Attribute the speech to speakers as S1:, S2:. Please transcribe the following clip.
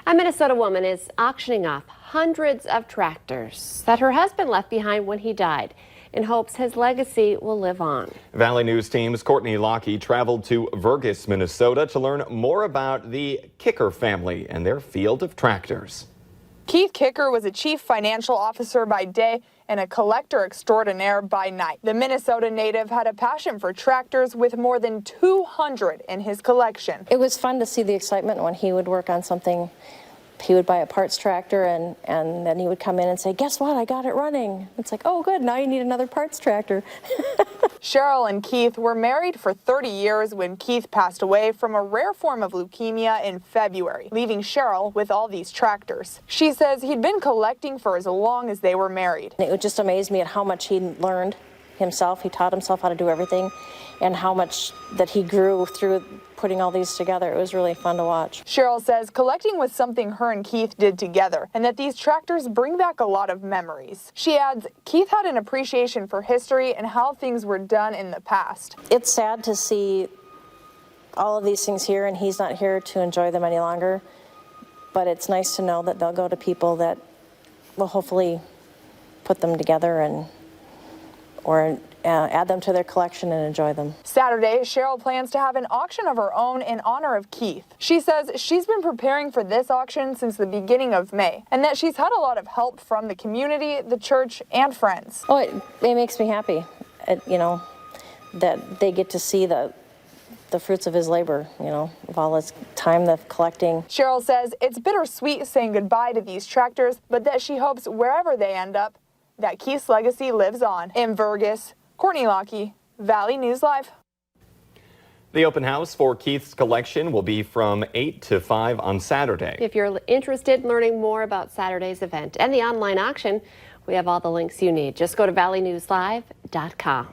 S1: A Minnesota woman is auctioning off hundreds of tractors that her husband left behind when he died, in hopes his legacy will live on.
S2: Valley News Team's Courtney Lockie traveled to Vergas, Minnesota to learn more about the Kicker family and their field of tractors.
S3: Keith Kicker was a chief financial officer by day and a collector extraordinaire by night. The Minnesota native had a passion for tractors with more than 200 in his collection.
S4: It was fun to see the excitement when he would work on something. He would buy a parts tractor and then he would come in and say, guess what, I got it running. It's like, oh good, now you need another parts tractor.
S3: Cheryl and Keith were married for 30 years when Keith passed away from a rare form of leukemia in February, leaving Cheryl with all these tractors. She says he'd been collecting for as long as they were married.
S4: It just amazed me at how much he learned himself. He taught himself how to do everything and how much that he grew through putting all these together. It was really fun to watch.
S3: Cheryl says collecting was something her and Keith did together and that these tractors bring back a lot of memories. She adds, Keith had an appreciation for history and how things were done in the past.
S4: It's sad to see all of these things here and he's not here to enjoy them any longer, but it's nice to know that they'll go to people that will hopefully put them together or add them to their collection and enjoy them.
S3: Saturday, Cheryl plans to have an auction of her own in honor of Keith. She says she's been preparing for this auction since the beginning of May and that she's had a lot of help from the community, the church, and friends.
S4: Oh, it makes me happy, that they get to see the fruits of his labor, of all his time of collecting.
S3: Cheryl says it's bittersweet saying goodbye to these tractors, but that she hopes wherever they end up, that Keith's legacy lives on. In Vergas, Courtney Lockie, Valley News Live.
S2: The open house for Keith's collection will be from 8 to 5 on Saturday.
S1: If you're interested in learning more about Saturday's event and the online auction, we have all the links you need. Just go to valleynewslive.com.